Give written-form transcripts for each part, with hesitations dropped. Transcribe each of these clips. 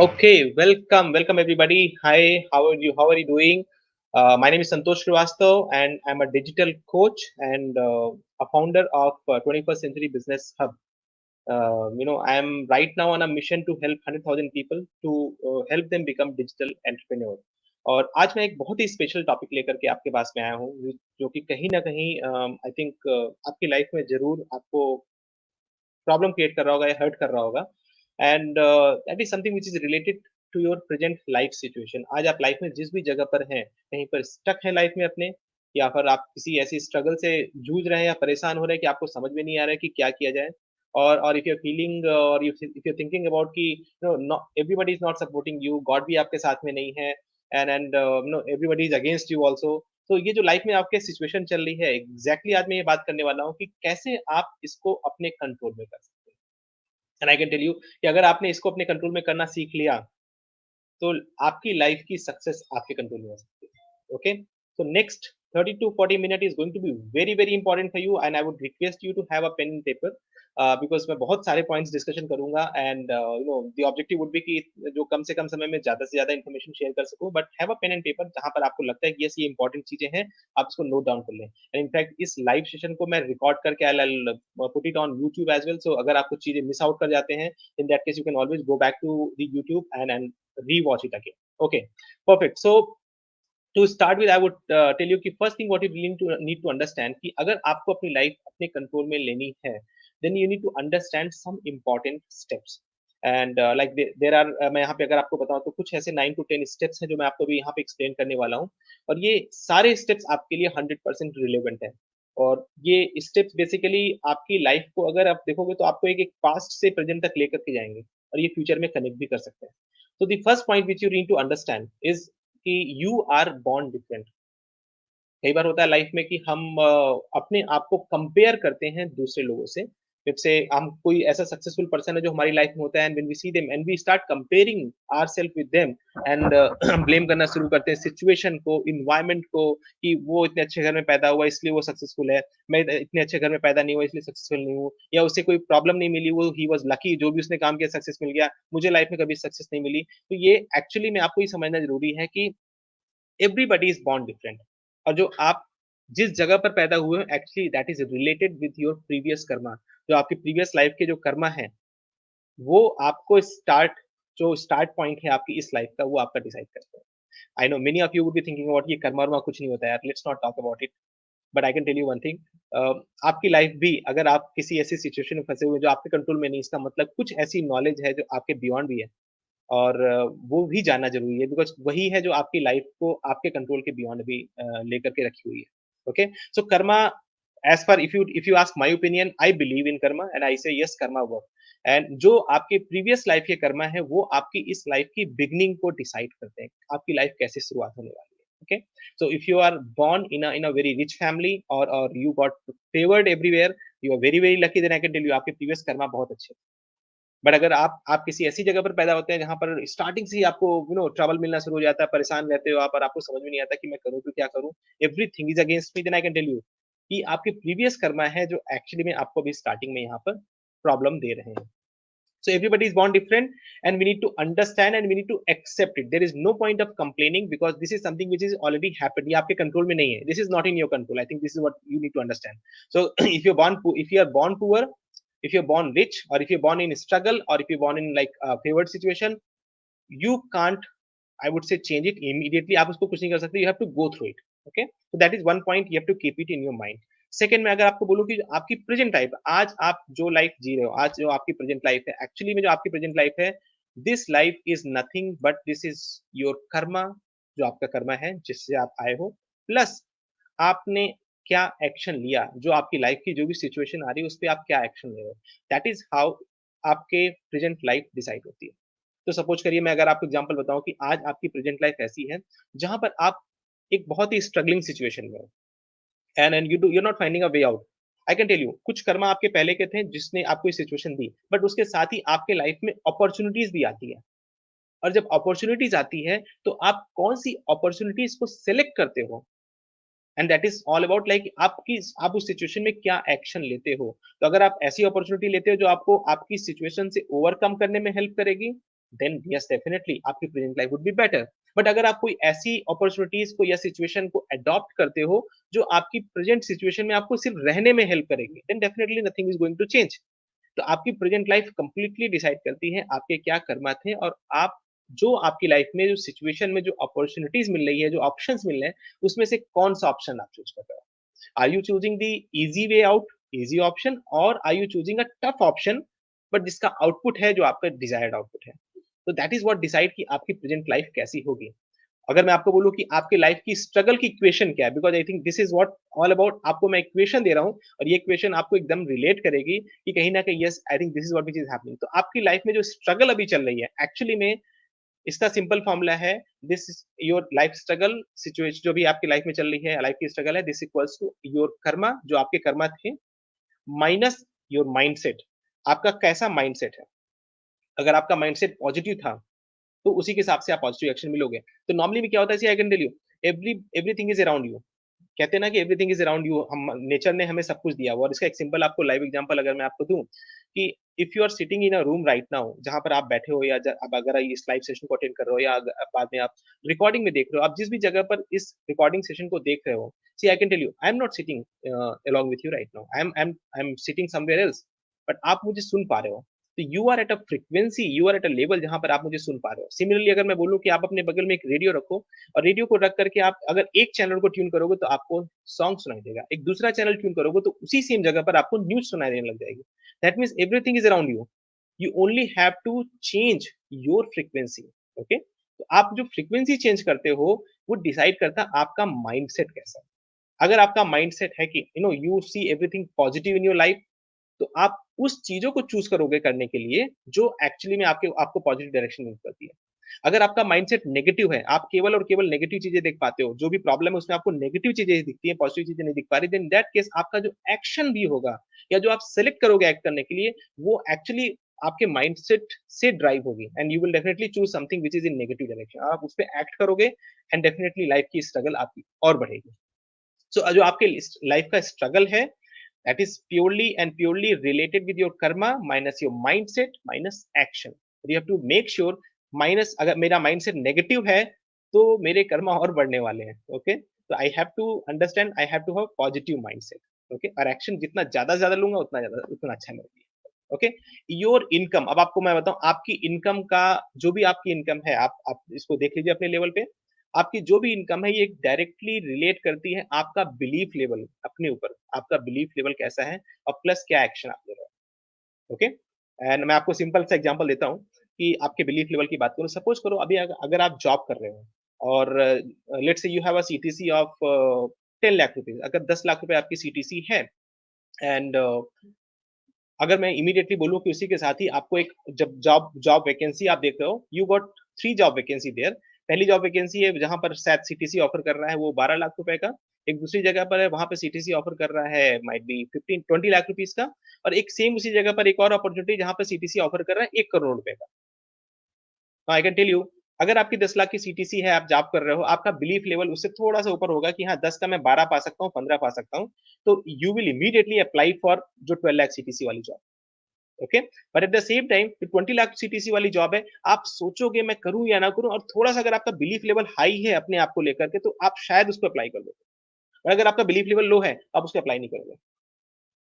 Okay, welcome everybody. Hi, how are you? How are you doing? My name is Santosh Srivastav, and I'm a digital coach and a founder of 21st Century Business Hub. I am right now on a mission to help 100,000 people to help them become digital entrepreneur. और आज मैं एक बहुत ही special topic लेकर के आपके पास में आया हूँ, जो कि कहीं ना कहीं आई थिंक आपकी लाइफ में जरूर आपको प्रॉब्लम क्रिएट कर रहा होगा या हर्ट कर रहा होगा and that is something which is related to your present life situation. आज आप लाइफ में जिस भी जगह पर हैं, कहीं पर स्टक है लाइफ में अपने, या फिर आप किसी ऐसी स्ट्रगल से जूझ रहे हैं या परेशान हो रहे हैं कि आपको समझ में नहीं आ रहा है कि क्या किया जाए। और इफ यू आर फीलिंग और इफ यू थिंकिंग अबाउट कि no everybody is not supporting you, God भी आपके साथ में नहीं है, and no everybody is against you also. तो ये जो लाइफ में आपके सिचुएशन चल रही है, एग्जैक्टली आज मैं ये बात करने वाला हूँ कि कैसे आप इसको अपने कंट्रोल में कर सकते हैं। And I can tell you कि अगर आपने इसको अपने कंट्रोल में करना सीख लिया, तो आपकी लाइफ की सक्सेस आपके कंट्रोल में हो सकती है। Okay, so next 30 to 40 minute is going to be very important for you, and I would request you to have a pen and paper, because मैं बहुत सारे पॉइंट्स डिस्कशन करूंगा and the objective would be कि जो कम से कम समय में ज्यादा से ज्यादा इन्फॉर्मेशन शेयर कर सकूं, but have a pen and paper जहां पर आपको लगता है कि यस ये इंपॉर्टेंट चीजें हैं, आप इसको नोट डाउन कर लें। एंड इनफैक्ट इस लाइव सेशन को मैं रिकॉर्ड करके I put it on YouTube as well, so अगर आप कुछ चीजें मिस आउट कर जाते हैं, in that case you can always go back to the YouTube and rewatch it again. Okay, perfect. So to start with, I would tell you कि first thing what you need to understand कि अगर आपको अपनी life अपने control में लेनी है, then you need to understand some important steps. And like there are, मैं यहाँ पे अगर आपको बताऊँ तो कुछ ऐसे 9 to 10 स्टेप्स हैं जो मैं आपको भी यहाँ पे एक्सप्लेन करने वाला हूँ। और ये सारे स्टेप्स आपके लिए 100% रिलेवेंट है। और ये स्टेप्स बेसिकली आपकी लाइफ को अगर आप देखोगे तो आपको एक पास्ट से प्रेजेंट तक लेकर के जाएंगे, और ये फ्यूचर में कनेक्ट भी कर सकते हैं। तो the first point which you need to understand is कि यू आर बॉर्न डिफरेंट। कई बार होता है लाइफ में कि हम अपने आप को कंपेयर करते हैं दूसरे लोगों से। जैसे हम कोई ऐसा सक्सेसफुल पर्सन है जो हमारी लाइफ में होता है, and when we see them and we start comparing ourselves with them, and हम ब्लेम करना शुरू करते हैं सिचुएशन को, एनवायरनमेंट को, कि वो इतने अच्छे घर में पैदा हुआ इसलिए वो सक्सेसफुल है, मैं इतने अच्छे घर में पैदा नहीं हुआ इसलिए सक्सेसफुल नहीं हूँ, या उससे कोई प्रॉब्लम नहीं मिली, वो ही वाज लकी, जो भी उसने काम किया सक्सेस मिल गया, मुझे लाइफ में कभी सक्सेस नहीं मिली। तो ये एक्चुअली में आपको ये समझना जरूरी है कि एवरीबॉडी इज बॉर्न डिफरेंट। और जो आप जिस जगह पर पैदा हुए हो, actually that is related with your previous Karma. जो आपकी प्रीवियस लाइफ के जो कर्मा है, वो आपको जो स्टार्ट पॉइंट है आपकी इस लाइफ का, वो आपका डिसाइड करता है। I know many of you would be thinking about ये कर्मा वर्मा कुछ नहीं होता है यार, let's not talk about it. But I can tell you one thing, आपकी लाइफ भी अगर आप किसी ऐसी सिचुएशन में फंसे हुए हैं जो आपके कंट्रोल में नहीं, इसका मतलब कुछ ऐसी नॉलेज है जो आपके बियॉन्ड भी है। और वो भी जानना ज़रूरी है, बिकॉज़ वही है जो आपकी लाइफ़ को आपके कंट्रोल के बियॉन्ड भी लेकर के रखी हुई है। Okay? So Karma, as per if you ask my opinion, I believe in Karma and I से यस कर्मा वर्क। एंड जो आपके प्रीवियस लाइफ़ के कर्मा है, वो आपकी इस लाइफ़ की बिगिनिंग को डिसाइड करते हैं। आपकी लाइफ़ कैसे शुरुआत होने वाली है। Okay? So if you are born in a very rich family, और you got favoured everywhere, you are very lucky, then I can tell you आपके प्रीवियस कर्मा बहुत अच्छे। बट अगर आप किसी ऐसी जगह पर पैदा होते हैं जहाँ पर स्टार्टिंग से ही आपको ट्रबल मिलना शुरू हो जाता है, परेशान रहते हो आप और आपको समझ में नहीं आता कि मैं करूँ तो क्या करूँ? Everything is against me, then I can tell you कि आपके प्रीवियस कर्मा है जो एक्चुअली में आपको अभी स्टार्टिंग में यहाँ पर प्रॉब्लम दे रहे हैं। So everybody is born different, and we need to understand and we need to accept it. There is no point of complaining because this is something which is already happened. ये आपके control में नहीं है. This is not in your control. I think this is what you need to understand. So if you are born poor, if you're born rich, or if you're born in struggle, or if you're born in like a favored situation, you can't, I would say, change it immediately. आप उसको कुछ नहीं कर सकते. You have to go through it. Okay, so that is one point you have to keep it in your mind. Second में अगर आपको बोलूँ कि आपकी प्रेजेंट लाइफ, आज आप जो लाइफ जी रहे हो, आज जो आपकी प्रेजेंट लाइफ है, एक्चुअली में जो आपकी प्रेजेंट लाइफ है, this life is nothing but this is your karma. जो आपका कर्मा है जिससे आप आए हो, प्लस आपने क्या एक्शन लिया, जो आपकी लाइफ की जो भी सिचुएशन आ रही है उस पे आप क्या एक्शन ले रहे हो, दैट इज हाउ आपके प्रेजेंट लाइफ डिसाइड होती है। तो सपोज करिए, मैं अगर आपको एग्जांपल बताऊं कि आज आपकी प्रेजेंट लाइफ ऐसी है जहां पर आप एक बहुत ही स्ट्रगलिंग सिचुएशन में हो, and you're not finding a way out. I can tell you कुछ कर्मा आपके पहले के थे जिसने आपको ये सिचुएशन दी, बट उसके साथ ही आपके लाइफ में अपॉर्चुनिटीज भी आती है। और जब अपॉर्चुनिटीज आती है, तो आप कौन सी अपॉर्चुनिटीज को सिलेक्ट करते हो, and that is all about like आप उस सिचुएशन में क्या एक्शन लेते हो। तो अगर आप ऐसी अपॉर्चुनिटी लेते हो जो आपको आपकी सिचुएशन से ओवरकम करने में हेल्प करेगी, देन यस डेफिनेटली आपकी present life would be better. But अगर आप कोई ऐसी अपॉर्चुनिटीज को या सिचुएशन को अडॉप्ट करते हो जो आपकी प्रेजेंट सिचुएशन में आपको सिर्फ रहने में हेल्प करेगी, then definitely nothing is going to change. तो आपकी प्रेजेंट लाइफ कंप्लीटली डिसाइड करती है आपके क्या कर्मा थे, और आप जो आपकी लाइफ में जो सिचुएशन में जो अपॉर्चुनिटीज मिल रही है, जो ऑप्शंस मिल रहे हैं, उसमें से कौन सा ऑप्शन आप चूज कर रहे हो। Are you choosing the easy way out, easy option, और are you choosing a tough option but जिसका आउटपुट है जो आपका डिजायर्ड आउटपुट है। तो दैट इज व्हाट डिसाइड कि आपकी प्रेजेंट लाइफ कैसी होगी। अगर मैं आपको बोलूँ कि आपकी लाइफ की स्ट्रगल की इक्वेशन क्या है, because I think this is what all about, आपको मैं इक्वेशन दे रहा हूँ और ये इक्वेशन आपको एकदम रिलेट करेगी कि कहीं न कहीं yes I think this is what which is happening. तो आपकी लाइफ में जो स्ट्रगल अभी चल रही है, एक्चुअली में इसका सिंपल फॉर्मूला है, this is your life struggle situation, जो भी आपकी लाइफ में चल रही है, लाइफ की स्ट्रगल है, this equals to your karma, जो आपके कर्मा थे, माइनस योर माइंडसेट। आपका कैसा माइंडसेट है? अगर आपका माइंडसेट पॉजिटिव था, तो उसी के हिसाब से आप पॉजिटिव एक्शन मिलोगे। तो नॉर्मली में क्या होता है, see I can tell you, everything is around you. कहते हैं ना कि एवरीथिंग इज़ अराउंड यू, हम नेचर ने हमें सब कुछ दिया हुआ है। और इसका एक सिंपल आपको लाइव एग्जांपल अगर मैं आपको दूँ, कि if you are sitting in a room right now, जहाँ पर आप बैठे हो, या अब अगर इस लाइव सेशन को अटेंड कर रहे हो, या बाद में आप रिकॉर्डिंग में देख रहे हो, आप जिस भी जगह पर इस रिकॉर्डिंग सेशन को देख रहे हो, see I can tell you, I am not sitting along with you right now, I am sitting somewhere else, but आप मुझे सुन पा रहे हो। तो you are at a frequency, you are at a level जहाँ पर आप मुझे सुन पा रहे हो। सिमिलरली अगर मैं बोलूँ कि आप अपने बगल में एक रेडियो रखो, और रेडियो को रख करके आप अगर एक चैनल को ट्यून करोगे तो आपको सॉन्ग सुनाई देगा। एक दूसरा चैनल ट्यून करोगे तो उसी सेम जगह पर आपको न्यूज़ सुनाई देने लग जाएगी। That means everything is around you. You only have to change your frequency. Okay? तो आप जो फ्रीक्वेंसी चेंज करते हो, वो डिसाइड करता है आपका माइंडसेट कैसा है। अगर आपका माइंडसेट है कि you see everything positive in your life, तो आप उस चीज़ों को चूज़ करोगे करने के लिए जो एक्चुअली में आपको पॉजिटिव डायरेक्शन मूव करती है। अगर आपका माइंडसेट नेगेटिव है, आप केवल और केवल नेगेटिव चीज़ें देख पाते हो, जो भी प्रॉब्लम है उसमें आपको नेगेटिव चीज़ें ही दिखती हैं, पॉजिटिव चीज़ें नहीं दिख पा रही, देन दैट केस आपका जो एक्शन भी होगा, या जो आप सेलेक्ट करोगे एक्ट करने के लिए, वो एक्चुअली आपके माइंडसेट से ड्राइव होगी, and you will definitely choose something which is in negative direction. आप उस पे एक्ट करोगे, एंड डेफिनिटली लाइफ की स्ट्रगल आपकी और बढ़ेगी। सो जो आपके लाइफ का स्ट्रगल है, that is purely related with your karma minus your mindset minus action. You have to make sure, minus अगर मेरा माइंडसेट नेगेटिव है, तो मेरे कर्मा और बढ़ने वाले हैं। ओके? तो I have to understand, I have to have positive mindset. Okay? और एक्शन जितना ज़्यादा लूँगा उतना अच्छा मेरे लिए। ओके? योर इनकम, अब आपको मैं बताऊँ, आपकी इनकम का, जो भी आपकी इनकम है, आप इसको देख लीजिए अपने लेवल पे। आपकी जो भी इनकम है, ये डायरेक्टली रिलेट करती है आपका बिलीफ लेवल अपने ऊपर। आपका बिलीफ लेवल कैसा है, और प्लस क्या एक्शन आप ले रहे हो। ओके? एंड मैं आपको सिंपल सा एग्जांपल देता हूँ कि आपके बिलीफ लेवल की बात करूँ। सपोज़ करो अभी अगर आप जॉब कर रहे हो, और let's say you have a CTC of 10 lakh rupees, अगर 10 लाख रुपए आपकी सीटीसी है, एंड अगर मैं इमीडिएटली बोलूँ कि उसी के साथ ही आपको एक जब जॉब जॉब वैकेंसी आप देख रहे हो, you got 3 job vacancy there. पहली जॉब वैकेंसी है जहाँ पर शायद सीटीसी ऑफर कर रहा है वो 12 लाख रुपए का। एक दूसरी जगह पर है, वहाँ पे सीटीसी ऑफर कर रहा है माइट बी 15 20 लाख रुपीज़ का। और एक सेम उसी जगह पर एक और अपॉर्च्युनिटी जहाँ पे सीटीसी ऑफर कर रहा है 1 करोड़ रुपए का। आई कैन टेल यू, अगर आपकी 10 लाख की सीटीसी है, आप जॉब कर रहे हो, आपका बिलीफ लेवल उससे थोड़ा-सा ऊपर होगा कि हाँ, 10 का मैं 12 पा सकता हूँ, 15 पा सकता हूँ। तो you will immediately apply for जो 12 लाख सीटीसी वाली job. Okay, but at the same time 20 lakh CTC वाली जॉब है, आप सोचोगे मैं करूं या ना करूं, और थोड़ा सा अगर आपका बिलीफ लेवल हाई है अपने आप को लेकर के, तो आप शायद उसको अप्लाई कर दोगे। और अगर आपका बिलीफ लेवल लो है, आप उसको अप्लाई नहीं करोगे।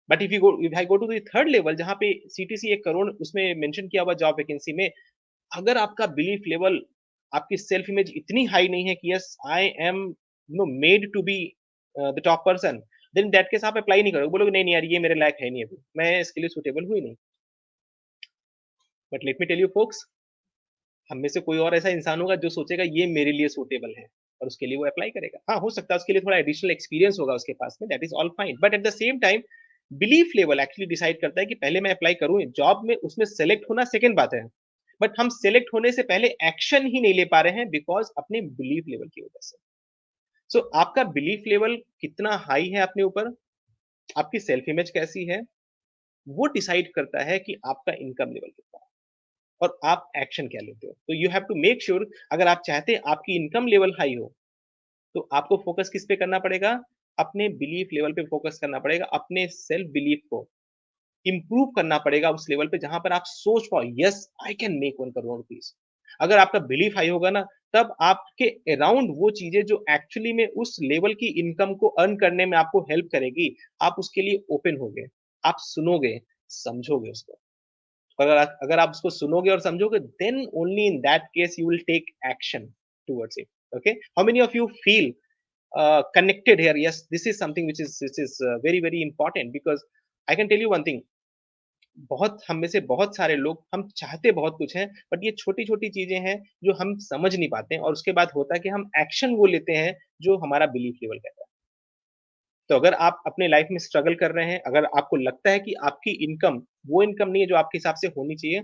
But if I go to the third level जहां पे सीटीसी 1 करोड़ उसमें मेंशन किया हुआ जॉब वैकेंसी में, अगर आपका बिलीफ लेवल, आपकी सेल्फ इमेज इतनी हाई नहीं है कि yes I am made to be the top person, then that case आप अप्लाई नहीं करोगे, बोलोगे नहीं नहीं यार, ये मेरे लायक है नहीं, अभी मैं इसके लिए सुटेबल हुई नहीं। But let me tell you folks, हम में से कोई और ऐसा इंसान होगा जो सोचेगा ये मेरे लिए सूटेबल है, और उसके लिए वो अप्लाई करेगा। हाँ, हो सकता है उसके लिए थोड़ा एडिशनल एक्सपीरियंस होगा उसके पास में, that is all fine. But at the same time belief level actually decide करता है कि पहले मैं अप्लाई करूँ जॉब में, उसमें सेलेक्ट होना सेकंड बात है। बट हम सेलेक्ट होने से पहले एक्शन ही नहीं ले पा रहे हैं बिकॉज़ अपने बिलीफ लेवल की वजह से। सो आपका बिलीफ लेवल कितना हाई है अपने ऊपर, आपकी सेल्फ इमेज कैसी है, वो डिसाइड करता है कि आपका इनकम लेवल कितना है। और आप एक्शन क्या लेते हो। तो you have to make sure, अगर आप चाहते हैं आपकी इनकम लेवल हाई हो, तो आपको फोकस किस पे करना पड़ेगा? अपने बिलीफ लेवल पे फोकस करना पड़ेगा, अपने सेल्फ बिलीफ को इम्प्रूव करना पड़ेगा उस लेवल पे जहाँ पर आप सोच पाओ, yes I can make 1 crore rupees. अगर आपका बिलीफ हाई होगा ना, तब आपके अराउंड वो चीज़ें जो एक्चुअली में उस लेवल की इनकम को अर्न करने में आपको हेल्प करेगी, आप उसके लिए ओपन होगे, आप सुनोगे, समझोगे उसको। अगर आप उसको सुनोगे और समझोगे, then only in that case you will take action towards it. Okay? How many of you feel connected here? Yes, this is something which is very very important, because I can tell you one thing. बहुत हम में से बहुत सारे लोग, हम चाहते बहुत कुछ हैं, बट ये छोटी-छोटी चीज़ें हैं जो हम समझ नहीं पाते हैं, और उसके बाद होता है कि हम एक्शन वो लेते हैं जो हमारा बिलीफ लेवल कहता है। तो अगर आप अपने लाइफ में स्ट्रगल कर रहे हैं, अगर आपको लगता है कि आपकी इनकम वो इनकम नहीं है जो आपके हिसाब से होनी चाहिए,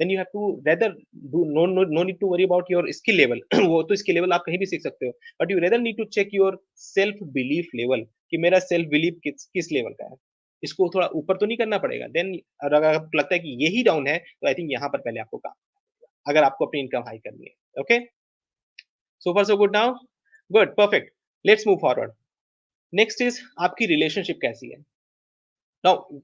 then you have to rather do no need to worry about your skill level. वो तो स्किल लेवल आप कहीं भी सीख सकते हो, but you rather need to check your self belief level, कि मेरा सेल्फ बिलीफ किस किस लेवल का है। इसको थोड़ा ऊपर तो नहीं करना पड़ेगा। देन अगर आपको लगता है कि यही डाउन है, तो आई थिंक यहाँ पर पहले आपको काम करना पड़ेगा, अगर आपको अपनी इनकम हाई करनी है। Okay, so far so good now. Good, perfect. Let's move forward. Next is आपकी रिलेशनशिप कैसी है। Now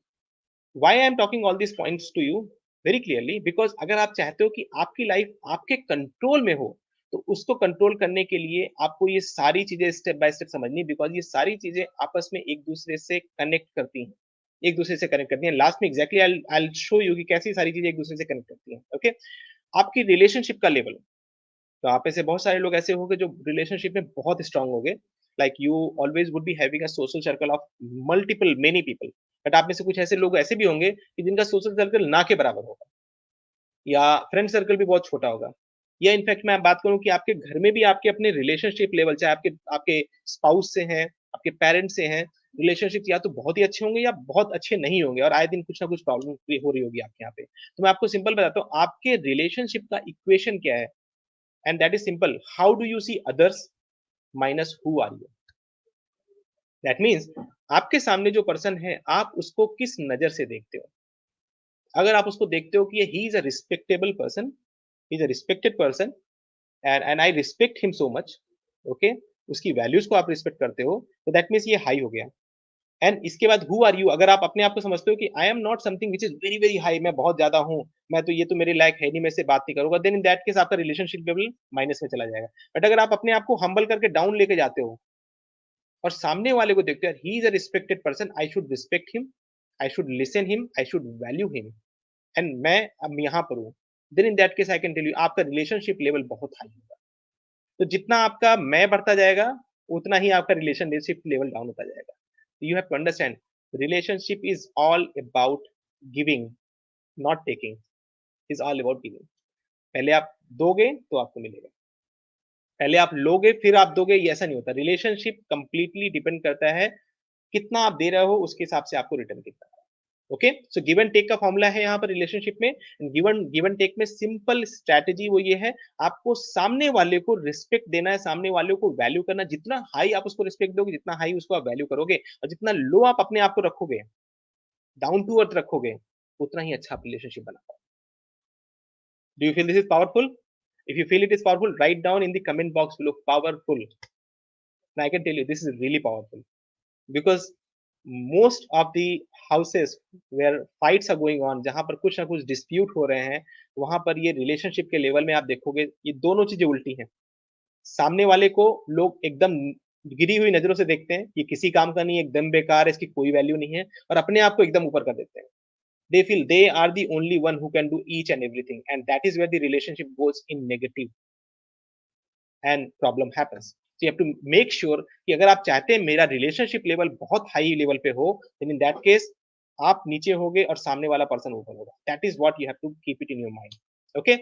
why I am talking all this points to you very clearly, because अगर आप चाहते हो कि आपकी लाइफ आपके कंट्रोल में हो, तो उसको कंट्रोल करने के लिए आपको ये सारी चीज़ें स्टेप बाय स्टेप समझनी, बिकॉज़ ये सारी चीज़ें आपस में एक-दूसरे से कनेक्ट करती हैं। एक-दूसरे से कनेक्ट करती हैं। लास्ट में exactly I will show you कि कैसी सारी चीज़ें एक-दूसरे से कनेक्ट करती हैं। ओके? आपकी रिलेशनशिप का लेवल, तो आप में से बहुत सारे लोग ऐसे होंगे जो रिलेशनशिप में बहुत स्ट्रांग होंगे, like you always would be having a social circle of multiple many people. But आप में से कुछ ऐसे लोग ऐसे भी होंगे कि जिनका सोशल सर्कल ना के बराबर होगा, या फ्रेंड सर्कल भी बहुत छोटा होगा, या इनफैक्ट मैं बात करूं कि आपके घर में भी आपके अपने रिलेशनशिप लेवल, चाहे आपके आपके स्पाउस से हैं, आपके पेरेंट्स से हैं, रिलेशनशिप या तो बहुत ही अच्छे होंगे या बहुत अच्छे नहीं होंगे, और आए दिन कुछ ना कुछ प्रॉब्लम हो रही होगी आपके यहाँ पे। तो मैं आपको सिंपल बताता हूँ, आपके रिलेशनशिप का इक्वेशन क्या है, and that is simple. How do you see others minus who are you? That means आपके सामने जो पर्सन है, आप उसको किस नजर से देखते हो। अगर आप उसको देखते हो कि ही is a respectable person, he is a respected person, and I respect him so much, okay, उसकी वैल्यूज को आप रिस्पेक्ट करते हो, तो दैट मीन्स ये हाई हो गया। एंड इसके बाद हु आर यू, अगर आप अपने आप को समझते हो कि I am not something which is very very high, मैं बहुत ज्यादा हूँ, मैं तो ये तो मेरे लायक है नहीं, मैं इससे बात नहीं करूंगा, देन इन दैट केस आपका रिलेशनशिप लेवल माइनस में चला जाएगा। बट अगर आप अपने आप को हम्बल करके डाउन लेके जाते हो, और सामने वाले को देखते हो, he is a respected person, I should respect him, I should listen him, I should value him, and मैं अब यहाँ पर हूँ, then in that case I can tell you आपका रिलेशनशिप लेवल बहुत हाई होगा। तो जितना आपका मैं बढ़ता जाएगा, उतना ही आपका रिलेशनशिप लेवल डाउन होता जाएगा। You have to understand, relationship is all about giving, not taking, is all about giving. पहले आप दोगे तो आपको मिलेगा, पहले आप लोगे फिर आप दोगे, ये ऐसा नहीं होता। रिलेशनशिप कंप्लीटली डिपेंड करता है कितना आप दे रहे हो, उसके हिसाब से आपको रिटर्न कितना है। Okay, so give and take का फॉर्मूला है यहाँ पर रिलेशनशिप में। गिव एंड टेक में सिंपल स्ट्रैटेजी वो ये है, आपको सामने वाले को रिस्पेक्ट देना है, सामने वाले को वैल्यू करना। जितना हाई आप उसको रिस्पेक्ट दोगे, जितना हाई उसको आप वैल्यू करोगे, और जितना लो आप अपने आप को रखोगे, डाउन टू अर्थ रखोगे, उतना ही अच्छा आप रिलेशनशिप बना पाओगे। Do you feel this is powerful? If you feel it is powerful, write down in the comment box below powerful. And I can tell you this is really powerful, because most of the houses where fights are going on, जहाँ पर कुछ ना कुछ dispute हो रहे हैं, वहाँ पर ये रिलेशनशिप के लेवल में आप देखोगे, ये दोनों चीजें उल्टी हैं। सामने वाले को लोग एकदम गिरी हुई नजरों से देखते हैं, ये किसी काम का नहीं है, एकदम बेकार है, इसकी कोई वैल्यू नहीं है, और अपने आप को एकदम ऊपर कर देते हैं। They feel they are the only one who can do each and everything, and that is where the relationship goes in negative and problem happens. So you have to make sure कि अगर आप चाहते हैं मेरा relationship level बहुत high level पे हो, then in that case आप नीचे होगे और सामने वाला पर्सन ऊपर होगा। That is what you have to keep it in your mind. Okay?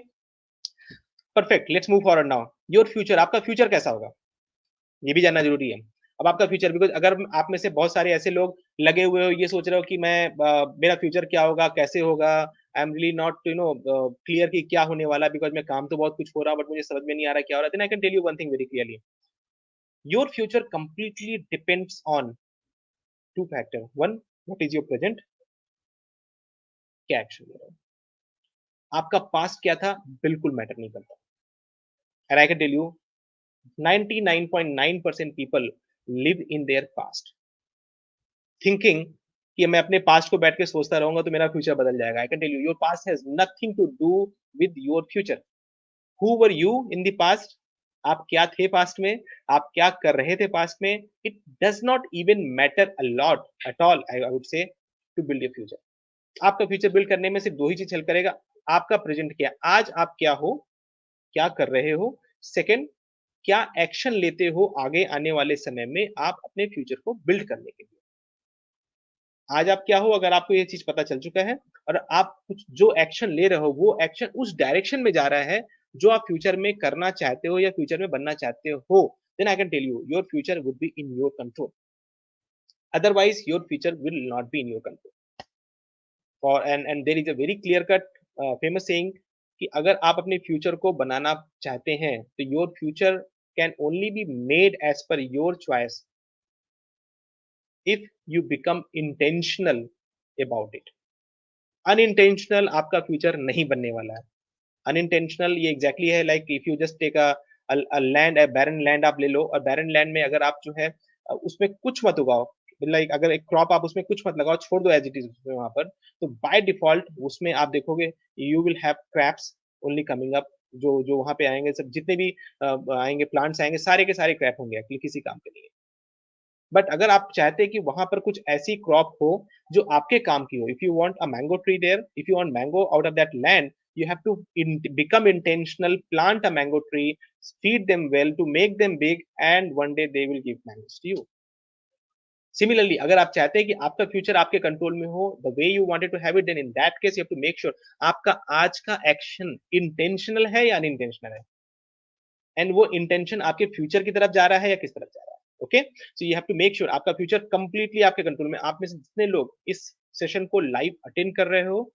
Perfect. Let's move forward now. Your future, आपका फ्यूचर कैसा होगा? ये भी जानना जरूरी है। अब आपका फ्यूचर, बिकॉज़ अगर आप में से बहुत सारे ऐसे लोग लगे हुए हो, ये सोच रहे हो कि मेरा फ्यूचर क्या होगा, कैसे होगा? I am really not clear कि क्या होने वाला है, बिकॉज़ मैं काम तो बहुत कुछ हो रहा है, बट मुझे समझ में नहीं आ रहा क्या हो रहा है। Then I can tell you one thing very clearly, your future completely depends on two factors. One, what is your present, क्या एक्शन ले रहे हो। आपका पास्ट क्या था, बिल्कुल मैटर नहीं करता। And I can tell you 99.9% people live in their past, thinking कि मैं अपने पास्ट को बैठ के सोचता रहूंगा तो मेरा फ्यूचर बदल जाएगा। I can tell you, your past has nothing to do with your future. Who were you in the past, आप क्या थे पास्ट में, आप क्या कर रहे थे पास्ट में, it does not even matter a lot at all, I would say, to build your future. आपका फ्यूचर बिल्ड करने में सिर्फ दो ही चीज हेल्प करेगा, आपका प्रेजेंट क्या, आज आप क्या हो, क्या कर रहे हो, सेकंड, क्या एक्शन लेते हो आगे आने वाले समय में आप अपने फ्यूचर को बिल्ड करने के लिए। आज आप क्या हो, अगर आपको ये चीज पता चल चुका है और आप कुछ जो एक्शन ले रहे हो वो एक्शन उस डायरेक्शन में जा रहा है जो आप फ्यूचर में करना चाहते हो या फ्यूचर में बनना चाहते हो, then I can tell you your future would be in your control, otherwise your future will not be in your control. और and there is a very clear cut famous saying कि अगर आप अपने future को बनाना चाहते हैं तो your future can only be made as per your choice if you become intentional about it. Unintentional आपका फ्यूचर नहीं बनने वाला है। अनइंटेंशनल ये एग्जैक्टली है like if you just take a land, a barren land आप ले लो और बैरन लैंड में अगर आप जो है उसमें कुछ मत उगाओ, लाइक अगर एक क्रॉप आप उसमें कुछ मत लगाओ, छोड़ दो एज इट इज उसमें वहां पर, तो बाय डिफॉल्ट उसमें आप देखोगे you will have craps only coming up. जो जो वहां पे आएंगे सब जितने भी आएंगे प्लांट्स आएंगे सारे के सारे क्रैप होंगे, एक्चुअली किसी काम के नहीं। बट अगर आप चाहते हैं कि वहां पर कुछ ऐसी क्रॉप हो जो आपके काम की हो, if you want a mango tree there, if you want mango out of that land, you have to become intentional, plant a mango tree, feed them well to make them big, and one day they will give mangoes to you. Similarly, अगर आप चाहते हैं कि आपका future आपके control में हो, the way you wanted to have it, then in that case you have to make sure आपका आज का एक्शन इंटेंशनल है या अनइंटेंशनल है, एंड वो इंटेंशन आपके फ्यूचर की तरफ जा रहा है या किस तरफ जा रहा है। Okay, so you have to make sure आपका फ्यूचर कंप्लीटली आपके कंट्रोल में। आप में से जितने लोग इस सेशन को लाइव अटेंड कर रहे हो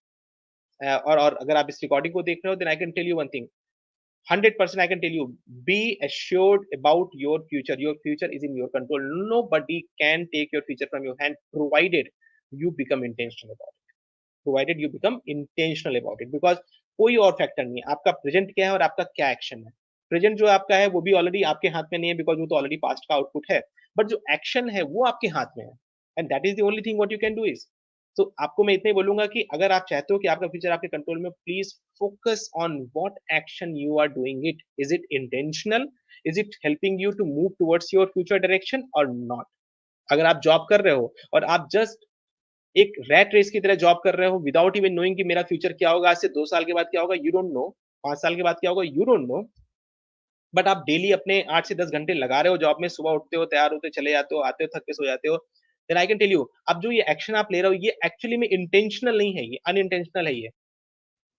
और अगर आप इस रिकॉर्डिंग को देख रहे हो, then I can tell you one thing, 100% I can tell you, be assured about your future. Your future is in your control. Nobody can take your future from your hand, provided you become intentional about it. Provided you become intentional about it. Because कोई और factor नहीं है, आपका present क्या है और आपका क्या एक्शन है। प्रेजेंट जो आपका है वो भी ऑलरेडी आपके हाथ में नहीं है, बिकॉज वो तो ऑलरेडी पास्ट का आउटपुट है, बट जो एक्शन है वो आपके हाथ में है, and that is the only thing what you can do is. तो आपको मैं इतना ही बोलूंगा कि अगर आप चाहते हो कि आपका फ्यूचर आपके कंट्रोल में, please focus on what action you are doing it, is it intentional, is it helping you to move towards your future direction और नॉट। अगर आप जॉब कर रहे हो और आप जस्ट एक रैट रेस की तरह जॉब कर रहे हो विदाउट इवन नोइंग कि मेरा फ्यूचर क्या होगा, आज से 2 साल के बाद क्या होगा, यू डोंट नो, 5 साल के बाद क्या होगा, यू डोंट नो, बट आप डेली अपने 8 से 10 घंटे लगा रहे हो जॉब में, सुबह उठते हो, तैयार होते चले जाते हो, आते हो थक के सो जाते हो, then I can tell you अब जो ये एक्शन आप ले रहे हो ये एक्चुअली में इंटेंशनल नहीं है, ये अनइंटेंशनल है ये।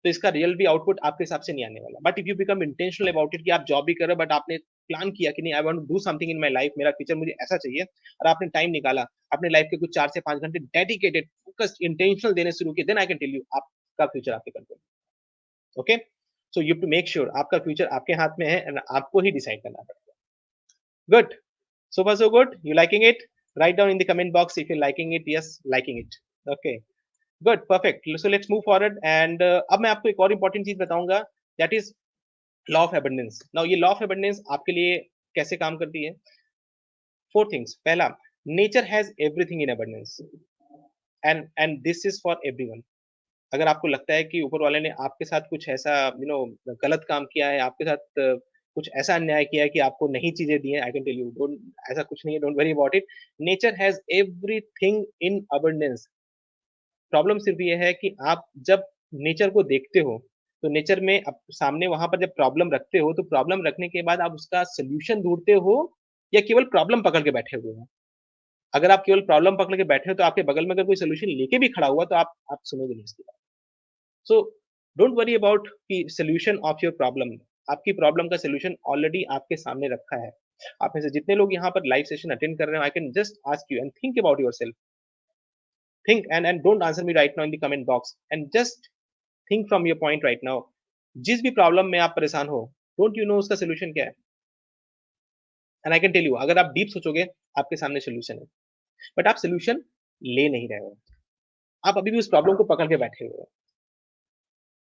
तो इसका रियल भी आउटपुट आपके हिसाब से नहीं आने वाला। But if you become intentional about it कि आप जॉब भी कर रहे हो बट आपने प्लान किया कि नहीं, I want to do something in my life, मेरा फ्यूचर मुझे ऐसा चाहिए, और आपने टाइम निकाला, अपने लाइफ के कुछ 4 से 5 घंटे डेडिकेटेड फोकस्ड इंटेंशनल देने शुरू किए, then I can tell you आपका फ्यूचर आपके कंट्रोल में। Okay, so you have to make sure आपका फ्यूचर आपके हाथ में है एंड आपको ही डिसाइड करना पड़ेगा। Good, so far so good, you liking it? Write down in the comment box if you're liking it, yes, liking it. Okay, good, perfect. So let's move forward and अब मैं आपको एक और important चीज बताऊंगा, that is law of abundance. Now ये law of abundance आपके लिए कैसे काम करती है? Four things. पहला, nature has everything in abundance and this is for everyone. अगर आपको लगता है कि ऊपर वाले ने आपके साथ कुछ ऐसा गलत काम किया है, आपके साथ कुछ ऐसा अन्याय किया है कि आपको नहीं चीजें दी हैं, I can tell you don't, ऐसा कुछ नहीं है, don't worry about it. Nature has everything in abundance. Problem सिर्फ ये है कि आप जब नेचर को देखते हो तो नेचर में सामने वहां पर जब प्रॉब्लम रखते हो तो प्रॉब्लम रखने के बाद आप उसका सोल्यूशन ढूंढते हो या केवल प्रॉब्लम पकड़ के बैठे हुए हो। अगर आप केवल प्रॉब्लम पकड़ के बैठे हो तो आपके बगल में अगर कोई सोल्यूशन लेके भी खड़ा हुआ तो आप सुनोगे नहीं इसकी बात। सो डोंट वरी अबाउट कि सोल्यूशन ऑफ योर प्रॉब्लम, आपकी प्रॉब्लम का सोल्यूशन ऑलरेडी आपके सामने रखा है। आप में से जितने लोग यहाँ पर लाइव सेशन अटेंड कर रहे हो, I can just ask you and think about yourself, think and don't answer me right now in the comment box and just think from your point right now। जिस भी problem में आप परेशान हो, don't you know उसका solution क्या है? And I can tell you अगर आप डीप सोचोगे आपके सामने सोल्यूशन है, बट आप सोल्यूशन ले नहीं रहे हो, आप अभी भी उस प्रॉब्लम को पकड़ के बैठे हुए हो।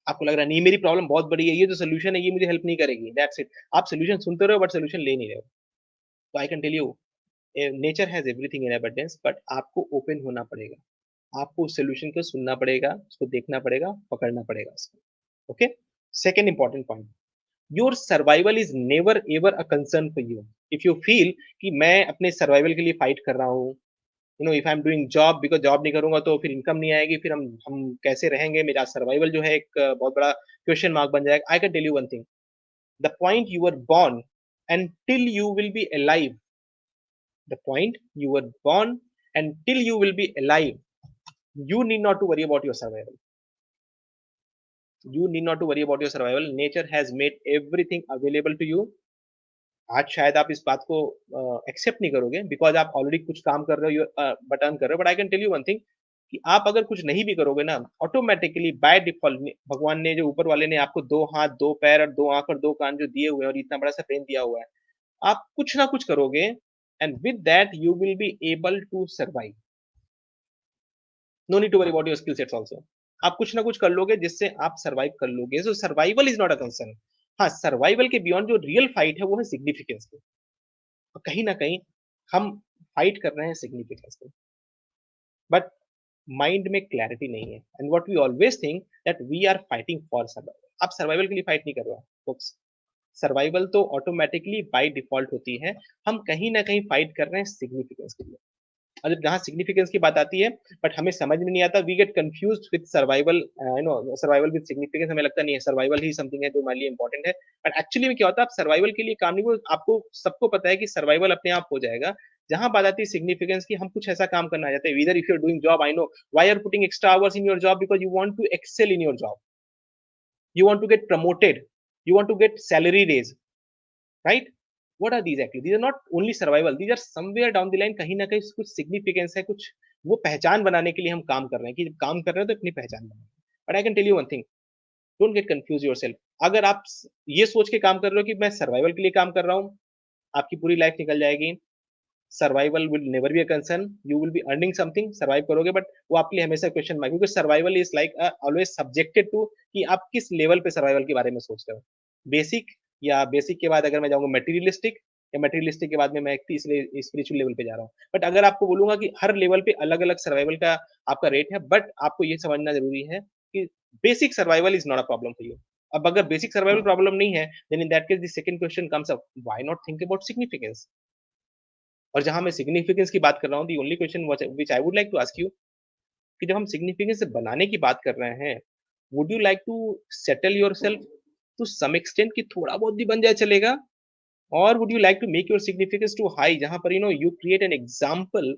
आपको लग रहा है नहीं मेरी प्रॉब्लम बहुत बड़ी है, ये जो सोल्यूशन है ये मुझे हेल्प नहीं करेगी, दैट्स इट। आप सोल्यूशन सुनते रहो बट सोल्यूशन ले नहीं रहे हो। तो I can tell you nature has everything in abundance, but आपको ओपन होना पड़ेगा, आपको उस सोल्यूशन को सुनना पड़ेगा, उसको देखना पड़ेगा, पकड़ना पड़ेगा उसको। Okay, second important point, your survival is never ever a concern for you. If you feel कि मैं अपने सर्वाइवल के लिए फाइट कर रहा हूँ, you know if I am doing job, because job नहीं करूँगा तो फिर इनकम नहीं आएगी, फिर हम कैसे रहेंगे? मेरा सर्वाइवल जो है एक बहुत बड़ा क्वेश्चन मार्क बन जाएगा। I can tell you one thing, the point you were born and till you will be alive, the point you were born and till you will be alive, you need not to worry about your survival. You need not to worry about your survival. Nature has made everything available to you. आज शायद आप इस बात को accept नहीं करोगे because आप already कुछ काम कर रहे हो, बट अर्न कर रहे हो। But I can tell you one thing कि आप अगर कुछ नहीं भी करोगे ना, ऑटोमैटिकली बाय डिफ़ॉल्ट ने भगवान ने, जो ऊपर वाले ने आपको 2 हाथ, 2 पैर और 2 आँख और 2 कान जो दिए हुए हैं और इतना बड़ा-सा ब्रेन दिया हुआ है, आप कुछ ना कुछ करोगे and with that you will be able to survive. No need to worry about your skill sets also. आप कुछ ना कुछ कर लोगे जिससे आप सर्वाइव कर लोगे। So survival is not a concern. हाँ, सर्वाइवल के बियॉन्ड जो रियल फाइट है वो है सिग्निफिकेंस पे। और कहीं न कहीं हम फाइट कर रहे हैं सिग्निफिकेंस पे। बट माइंड में क्लैरिटी नहीं है and what we always think that we are fighting for survival. आप सर्वाइवल के लिए फाइट नहीं कर रहे हो folks। सर्वाइवल तो ऑटोमैटिकली बाय डिफ़ॉल्ट होती है। हम कहीं न कहीं फाइट कर रहे हैं सिग्निफिकेंस के लिए। और जब जहाँ सिग्निफिकेंस की बात आती है, बट हमें समझ में नहीं आता, we get confused with survival, you know survival with significance. हमें लगता नहीं है सर्वाइवल ही समथिंग है जो हमारे लिए इंपॉर्टेंट है। बट एक्चुअली में क्या होता है, आप सर्वाइवल के लिए काम नहीं, वो आपको सबको पता है कि सर्वाइवल अपने आप हो जाएगा। जहाँ बात आती है सिग्निफिकेंस की, हम कुछ ऐसा काम करना चाहते हैं। Either if you are doing job, I know why you are putting extra hours in your job, because you want to excel in your job, you want to get promoted, you want to get salary raise, right? What are these actually? These are not only survival, these are somewhere down the line कहीं न कहीं कुछ significance है, कुछ वो पहचान बनाने के लिए हम काम कर रहे हैं कि जब काम कर रहे हैं तो अपनी पहचान बनाएँ। But I can tell you one thing, don't get confuse yourself. अगर आप ये सोच के काम कर रहे हो कि मैं सर्वाइवल के लिए काम कर रहा हूँ, आपकी पूरी लाइफ निकल जाएगी। Survival will never be a concern, you will be earning something, survive करोगे, बट वो आपके लिए हमेशा क्वेश्चन मार्क, क्योंकि survival is like always subjected to कि आप किस लेवल पे सर्वाइवल के बारे में सोच रहे हो। बेसिक, या बेसिक के बाद अगर मैं जाऊँगा मटेरियलिस्टिक, या मटेरियलिस्टिक के बाद में मैं एक तीसरे स्पिरिचुअल लेवल पे जा रहा हूँ। बट अगर आपको बोलूँगा कि हर लेवल पे अलग-अलग सर्वाइवल का आपका रेट है, बट आपको ये समझना ज़रूरी है कि basic survival is not a problem for you. अब अगर बेसिक सर्वाइवल प्रॉब्लम नहीं है, then in that case the second question comes up, why not think about significance? और जहाँ मैं सिग्निफिकेंस की बात कर रहा हूँ, the only question which I would like to ask you कि जब हम सिग्निफिकेंस बनाने की बात कर रहे हैं, would you like to settle yourself to some extent कि थोड़ा बहुत भी बन जाए चलेगा? और would you like to make your significance too high, जहाँ पर यू क्रिएट एन एग्जाम्पल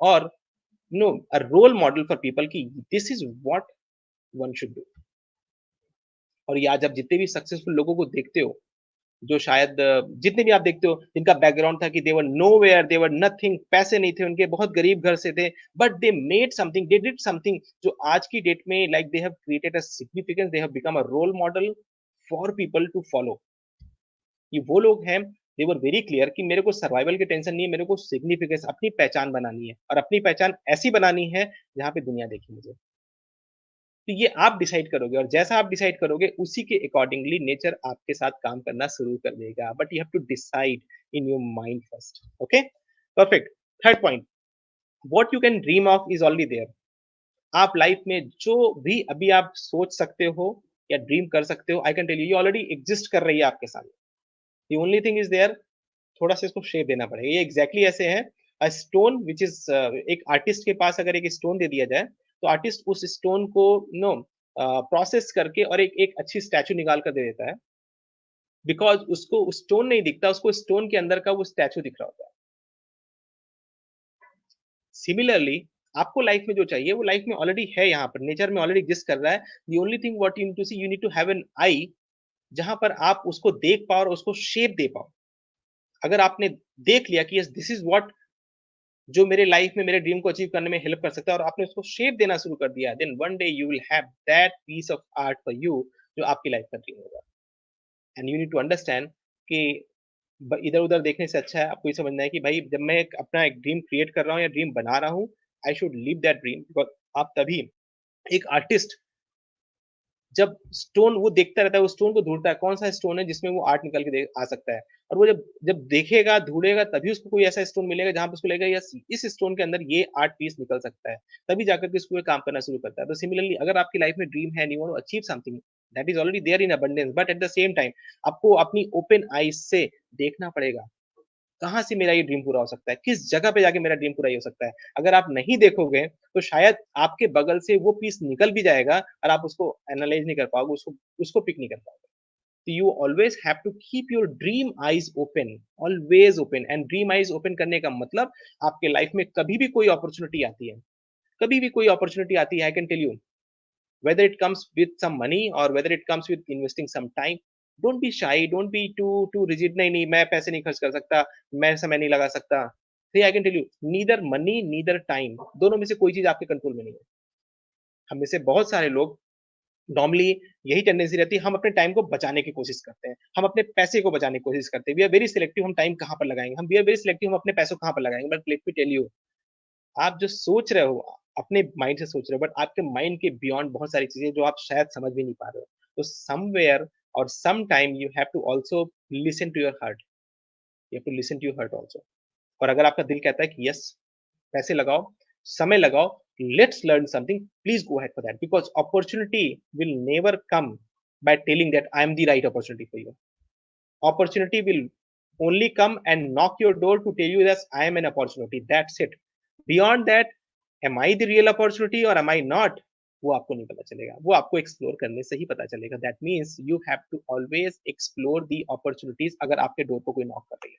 और a role model for people कि this is what one should do. और ये आज आप जितने भी सक्सेसफुल लोगों को देखते हो, जो शायद जितने भी आप देखते हो जिनका बैकग्राउंड था कि दे वर नोवेयर, दे वर नथिंग, पैसे नहीं थे उनके, बहुत गरीब घर से थे, but they made something, they did something, जो आज की डेट में like they have created a significance, they have become a role model for people to follow. ये वो लोग हैं, दे वर वेरी क्लियर कि मेरे को सर्वाइवल की टेंशन नहीं है, मेरे को सिग्निफिकेंस, अपनी पहचान बनानी है और अपनी पहचान ऐसी बनानी है जहाँ पे दुनिया देखे मुझे। तो ये आप डिसाइड करोगे और जैसा आप डिसाइड करोगे उसी के अकॉर्डिंगली नेचर आपके साथ काम करना शुरू कर देगा। But you have to decide in your mind first. Okay, perfect. Third point, what you can dream of is already there. आप लाइफ में जो भी अभी आप सोच सकते हो या ड्रीम कर सकते हो, आई कैन टेल यू, ये ऑलरेडी एग्जिस्ट कर रही है आपके सामने। The only thing is there, थोड़ा सा इसको शेप देना पड़ेगा। ये एग्जैक्टली ऐसे है, अ स्टोन व्हिच इज, एक आर्टिस्ट के पास अगर एक स्टोन दे दिया जाए, तो आर्टिस्ट उस स्टोन को प्रोसेस करके और एक एक अच्छी स्टैचू निकाल कर दे देता है, बिकॉज़ उसको स्टोन नहीं दिखता, उसको स्टोन के अंदर का वो स्टैचू दिख रहा होता है। सिमिलरली आपको लाइफ में जो चाहिए वो लाइफ में ऑलरेडी है, यहाँ पर नेचर में ऑलरेडी एग्जिस्ट कर रहा है। The only thing what you need to see, you need to have an eye, जहाँ पर आप उसको देख पाओ और उसको शेप दे पाओ। अगर आपने देख लिया कि यस दिस इज़ व्हाट जो मेरे लाइफ में मेरे ड्रीम को अचीव करने में हेल्प कर सकता है और आपने उसको शेप देना शुरू कर दिया, then one day you will have that piece of art for you, जो आपकी लाइफ का ड्रीम होगा। And you need to understand कि इधर-उधर देखने से अच्छा है आपको ये समझना है कि भाई जब मैं एक अपना एक ड्रीम क्रिएट कर रहा हूँ या ड्रीम बना रहा हूँ, I should live that dream, because आप तभी, एक आर्टिस्ट जब स्टोन वो देखता रहता है, वो स्टोन को ढूँढता है, कौन-सा स्टोन है जिसमें वो आर्ट निकल के दे आ सकता है। और वो जब जब देखेगा, ढूँढेगा, तभी उसको कोई ऐसा स्टोन मिलेगा जहाँ पे उसको लगेगा यस इस स्टोन के अंदर ये आर्ट पीस निकल सकता है। तभी जाकर के उसको ये काम करना शुरू करता है। तो सिमिलरली अगर आपकी लाइफ में ड्रीम है and you want to achieve something, that is already there in abundance, but at the same time आपको अपनी ओपन आईज से देखना पड़ेगा कहाँ से मेरा ये ड्रीम पूरा हो सकता है, किस जगह पे जाके मेरा ड्रीम पूरा हो सकता है। अगर आप नहीं देखोगे तो शायद आपके बगल से वो पीस निकल भी जाएगा और आप उसको एनालाइज नहीं कर पाओगे, उसको उसको पिक नहीं कर पाओगे। तो you always have to keep your dream eyes open, always open. And dream eyes open करने का मतलब आपके लाइफ में कभी भी कोई अपॉर्चुनिटी आती है, कभी भी कोई अपॉर्चुनिटी आती है, I can tell you, whether it comes with some money or whether it comes with investing some time, don't be shy, don't be too rigid, नहीं नहीं मैं पैसे नहीं खर्च कर सकता, मैं समय नहीं लगा सकता। See, I can tell you, neither money neither time, दोनों में से कोई चीज आपके कंट्रोल में नहीं है। हम में से बहुत सारे लोग नॉर्मली यही टेंडेंसी रहती है, हम अपने टाइम को बचाने की कोशिश करते हैं, हम अपने पैसे को बचाने की कोशिश करते हैं। वी आर वेरी सिलेक्टिव, हम टाइम कहाँ पर लगाएंगे, हम वी आर वेरी सिलेक्टिव, हम अपने पैसों कहाँ पर लगाएंगे। But let me tell you, आप जो सोच रहे हो, अपने माइंड से सोच रहे हो, बट आपके माइंड के बियॉन्ड बहुत सारी चीजें जो आप शायद समझ भी नहीं पा रहे हो। तो समवेयर और some time you have to also listen to your heart, you have to listen to your heart also. और अगर आपका दिल कहता है कि यस, पैसे लगाओ, समय लगाओ, let's learn something, please go ahead for that, because opportunity will never come by telling that I am the right opportunity for you. Opportunity will only come and knock your door to tell you that I am an opportunity. That's it. Beyond that, am I the real opportunity or am I not? वो आपको नहीं पता चलेगा, वो आपको explore करने से ही पता चलेगा। That means you have to always explore the opportunities अगर आपके डोर को कोई नॉक कर रही है।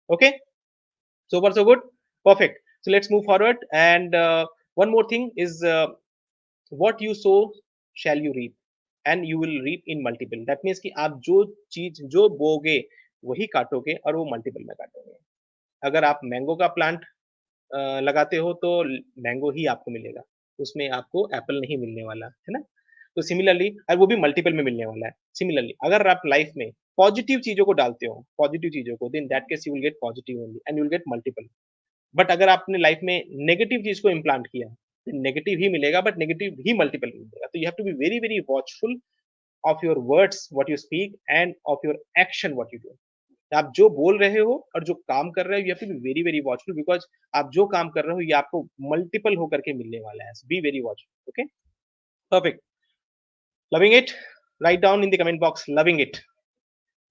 Okay, so far so good, perfect. So let's move forward, and one more thing is what you sow shall you reap, and you will reap in multiple. That means कि आप जो चीज जो बोगे वही काटोगे और वो मल्टीपल में काटोगे। अगर आप मैंगो का प्लांट लगाते हो तो मैंगो ही आपको मिलेगा, उसमें आपको एप्पल नहीं मिलने वाला है ना। तो सिमिलरली, और वो भी मल्टीपल में मिलने वाला है। सिमिलरली अगर आप लाइफ में पॉजिटिव चीजों को डालते हो, पॉजिटिव चीजों को, then that case you will get positive only and you will get multiple. But अगर आपने लाइफ में नेगेटिव चीज को इम्प्लांट किया, नेगेटिव ही मिलेगा, बट नेगेटिव ही मल्टीपल मिलेगा। तो you have to be very very watchful of your words what you speak and of your action what you do. आप जो बोल रहे हो और जो काम कर रहे हो, you have to be very very watchful, because आप जो काम कर रहे हो ये आपको मल्टीपल होकर के मिलने वाला है। Be very watchful. Okay, perfect, loving it, write down in the comment box loving it,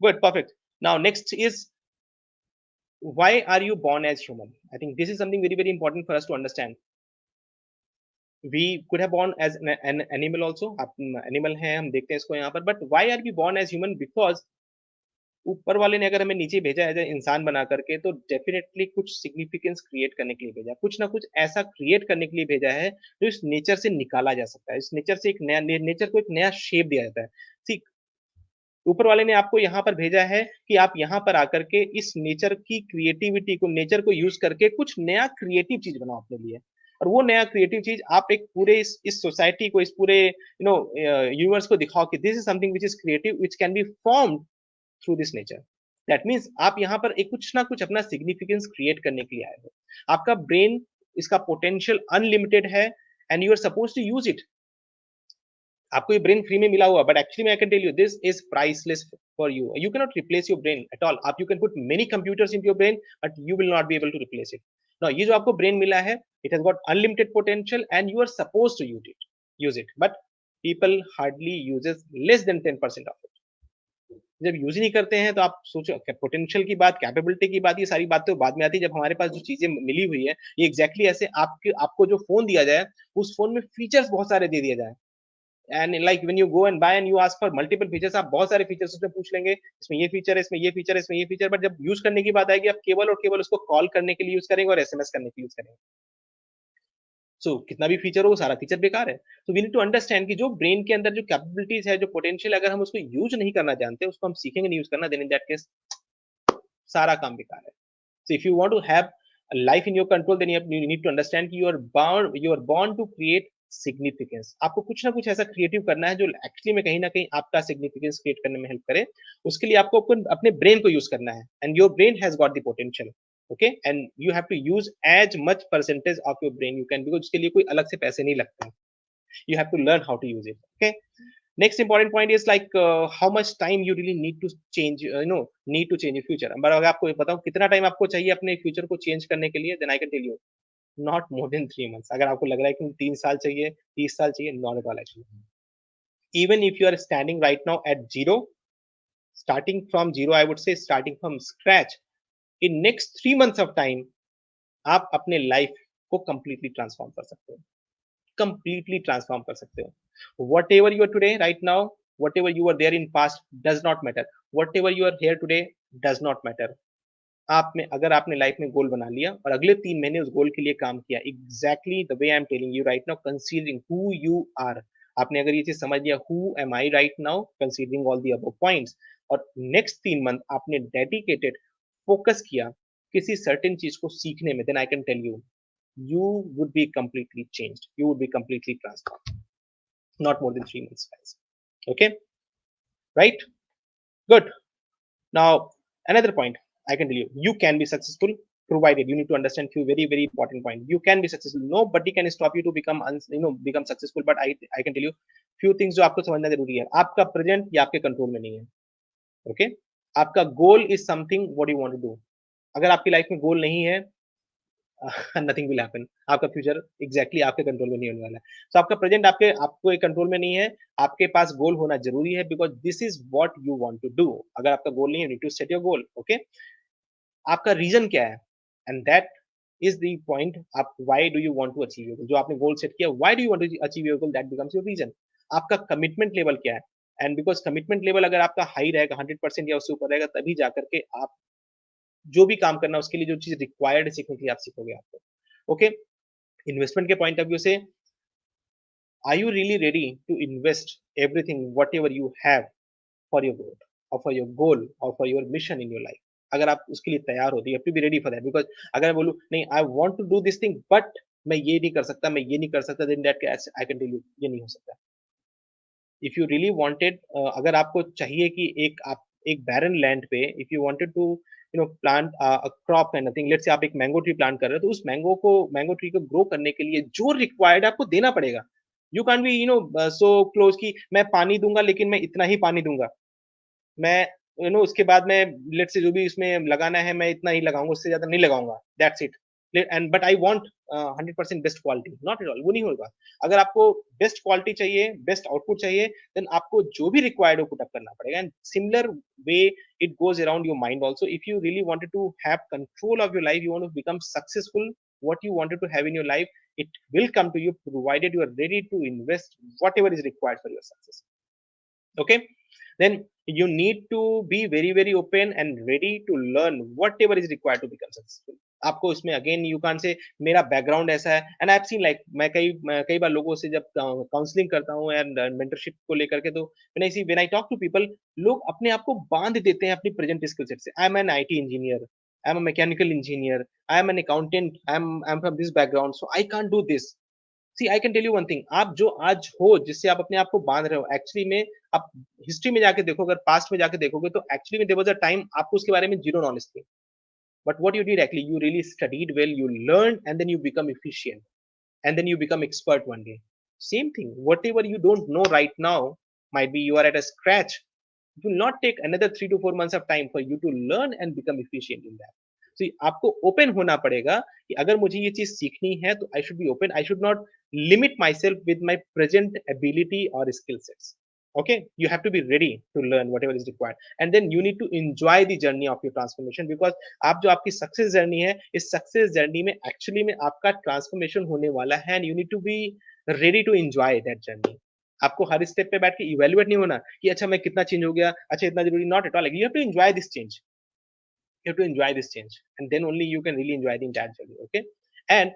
good, perfect. Now next is, why are you born as human? I think this is something very very important for us to understand. We could have born as an animal also, आप animal हैं, हम देखते हैं इसको यहाँ पर, but why are we born as human? Because ऊपर वाले ने अगर हमें नीचे भेजा एज इंसान बना करके, तो डेफिनेटली कुछ सिग्निफिकेंस क्रिएट करने के लिए भेजा, कुछ ना कुछ ऐसा क्रिएट करने के लिए भेजा है जो इस नेचर से निकाला जा सकता है, इस नेचर से एक नया नेचर को एक नया शेप दिया जाता है। सी, ऊपर वाले ने आपको यहाँ पर भेजा है कि आप यहाँ पर आकर के इस नेचर की क्रिएटिविटी को, नेचर को यूज करके कुछ नया क्रिएटिव चीज बनाओ अपने लिए। और वो नया क्रिएटिव चीज आप एक पूरे इस सोसाइटी को, इस पूरे यूनिवर्स को दिखाओ कि this is something which is creative, which can be formed through this nature. That means आप यहाँ पर एक कुछ ना कुछ अपना सिग्निफिकेंस क्रिएट करने के लिए आए हो। आपका ब्रेन, इसका पोटेंशियल अनलिमिटेड है and you are suppose to use it. आपको ये ब्रेन फ्री में मिला हुआ, but actually I can tell you this is priceless for you, you can not replace your brain at all. आप, you can put many computers in your brain but you will not be able to replace it. No, ये जो आपको brain मिला है, it has got unlimited potential and you are suppose to use it, but people hardly uses less than 10% of it. जब use ही नहीं करते हैं तो आप सोचो, पोटेंशियल की बात, कैपेबिलिटी की बात, ये सारी बातें तो बाद में आती है। जब हमारे पास जो चीजें मिली हुई है, ये एग्जैक्टली ऐसे आपको जो फोन दिया जाए, उस फोन में फीचर्स बहुत सारे दे दिए जाए, and like when you go and buy and you ask for multiple features, आप बहुत सारे फीचर्स उसमें पूछ लेंगे, इसमें ये फीचर है, इसमें ये फीचर है, इसमें ये फीचर, बट जब यूज करने की बात आएगी, आप केवल और केवल उसको कॉल करने के लिए यूज करेंगे और एसएमएस करने के लिए यूज करेंगे। सो कितना भी फीचर हो, वो सारा फीचर बेकार है। तो वी नीड टू अंडरस्टैंड कि जो ब्रेन के अंदर जो कैपेबिलिटीज है, जो पोटेंशियल, अगर हम उसको यूज नहीं करना जानते, उसको हम सीखेंगे नहीं यूज करना, देन इन दैट केस सारा काम बेकार है। So if you want to have a life in your control, then you need to understand कि you are born to create significance. आपको कुछ ना कुछ ऐसा क्रिएटिव करना है जो एक्चुअली में कहीं ना कहीं आपका सिग्निफिकेंस क्रिएट करने में हेल्प करे। उसके लिए आपको अपने ब्रेन को यूज करना है, and your brain has got the potential. Okay, and you have to use as much percentage of your brain you can, because उसके लिए कोई अलग से पैसे नहीं लगते हैं। You have to learn how to use it. Okay, next important point is like how much time you really need to change, need to change your future. but अगर आपको बताऊं कितना टाइम आपको चाहिए अपने फ्यूचर को चेंज करने के लिए, then I can tell you not more than 3 months. अगर आपको लग रहा है कि 3 साल चाहिए, 30 साल चाहिए, not at all actually. Even if you are standing right now at zero, starting from zero, I would say starting from scratch, in next 3 months of time, आप अपने लाइफ को completely transform कर सकते हो, completely transform कर सकते हो. Whatever you are today, right now, whatever you were there in past does not matter. Whatever you are here today does not matter. आप में अगर आपने लाइफ में गोल बना लिया और अगले 3 महीने उस गोल के लिए काम किया, exactly the way I am telling you right now, considering who you are, आपने अगर ये चीज समझ लिया, who am I right now, considering all the above points, और नेक्स्ट 3 मंथ आपने डेडिकेटेड फोकस किया किसी सर्टेन चीज को सीखने में, then I can tell you, you would be completely changed, you would be completely transformed. Not more than 3 months, guys. Okay, right? Good. Now, another point I can tell you, you can be successful, provided you need to understand few very very important points. You can be successful. Nobody can stop you to become become successful. But I can tell you few things जो आपको समझना जरूरी है. आपका present ये आपके control में नहीं है. ओके, आपका goal is something what you want to do. अगर आपकी लाइफ में गोल नहीं है, नथिंग विल हैपन. आपका फ्यूचर एग्जैक्टली आपके कंट्रोल में नहीं होने वाला है. तो आपका प्रेजेंट आपको कंट्रोल में नहीं है. आपके पास गोल होना जरूरी है, because this is what you want to do. अगर आपका गोल नहीं है, you need to set your goal. Okay, आपका रीजन क्या है, and that is the point. आप why do you want to achieve your goal, जो आपने गोल सेट किया, why do you want to achieve your goal, that becomes your reason. आपका commitment level क्या है, एंड बिकॉज कमिटमेंट लेवल अगर आपका high रहेगा, 100% या उससे ऊपर रहेगा, तभी जाकर के आप जो भी काम करना है उसके लिए जो चीज रिक्वायर्ड है सीखने के लिए आप सीखोगे. आपको ओके, इन्वेस्टमेंट के पॉइंट ऑफ व्यू से, are you really ready to invest everything whatever you have for your growth or for your goal or for your mission in your life? अगर आप उसके लिए तैयार हो, you have to be ready for that. Because अगर मैं बोलूँ नहीं, I want to do this thing but मैं ये नहीं कर सकता, मैं ये नहीं कर सकता, then that case I can tell you ये नहीं हो सकता. If you really wanted, अगर आपको चाहिए कि आप एक barren land पे, if you wanted to plant a crop kind of thing, let's say आप एक मैंगो ट्री प्लांट कर रहे हो, तो उस मैंगो ट्री को ग्रो करने के लिए जो रिक्वायर्ड आपको देना पड़ेगा. You can be so close कि मैं पानी दूंगा लेकिन मैं इतना ही पानी दूंगा, मैं उसके बाद मैं लेट्स से जो भी इसमें लगाना है मैं इतना ही लगाऊंगा, उससे ज्यादा नहीं लगाऊंगा, that's it. And but I want 100% best quality, not at all, वो नहीं होगा. अगर आपको बेस्ट क्वालिटी चाहिए, बेस्ट आउटपुट चाहिए, देन आपको जो भी रिक्वायर्ड हो पुट अप करना पड़ेगा. And similar way it goes around your mind also. If you really wanted to have control of your life, you want to become successful, what you wanted to have in your life, it will come to you provided you are ready to invest whatever is required for your success. Okay, then you need to be very very open and ready to learn whatever is required to become successful. आपको इसमें again you can say मेरा background ऐसा है, and I have seen like, मैं कई बार लोगों से जब काउंसलिंग करता हूँ एंड मेंटरशिप को लेकर के, तो when I talk to people, लोग अपने आप को बांध देते हैं अपनी प्रेजेंट स्किल सेट से. I am an IT engineer, I am a mechanical engineer, I am an accountant, I am from this background, so I can't do this. See I can tell you one thing, आप जो आज हो, जिससे आप अपने आप को बांध रहे हो, एक्चुअली में आप हिस्ट्री में जाके देखो, अगर पास्ट में जाके देखोगे, तो एक्चुअली में देयर वाज अ टाइम आपको उसके बारे में जीरो नॉलेज थी. But what you did actually, you really studied well, you learned, and then you become efficient, and then you become expert one day. Same thing, whatever you don't know right now, might be you are at a scratch, it will not take another 3 to 4 months of time for you to learn and become efficient in that. So आपको open होना पड़ेगा कि अगर मुझे ये चीज सीखनी है, तो I should be open, I should not limit myself with my present ability or skill sets. Okay, you have to be ready to learn whatever is required, and then you need to enjoy the journey of your transformation, because आप जो आपकी success journey है, इस success journey में actually में आपका transformation होने वाला है, and you need to be ready to enjoy that journey. आपको हर स्टेप पे बैठ के इवेल्युएट नहीं होना कि अच्छा मैं कितना चेंज हो गया, अच्छा इतना जरूरी, not at all. You have to enjoy this change, you have to enjoy this change, and then only you can really enjoy the entire journey. Okay, and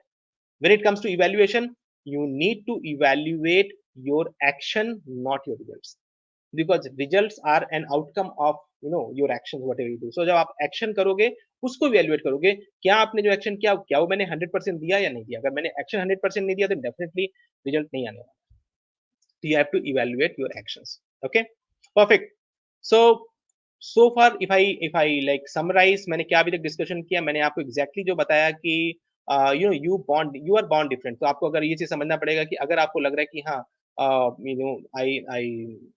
when it comes to evaluation, you need to evaluate your action, not your results, because results are an outcome of your actions, whatever you do. So जब आप action करोगे, उसको evaluate करोगे, क्या आपने जो action किया, क्या वो मैंने 100% दिया या नहीं दिया. अगर मैंने एक्शन 100% नहीं दिया, तो डेफिनेटली रिजल्ट नहीं आने वाला. So you have to evaluate your actions. Okay, perfect. So far if I like summarize, मैंने क्या अभी तक डिस्कशन किया, मैंने आपको एग्जैक्टली जो बताया कि यू आर बॉर्न डिफरेंट. तो आपको अगर ये चीज समझना पड़ेगा कि अगर आपको लग रहा है कि हाँ, I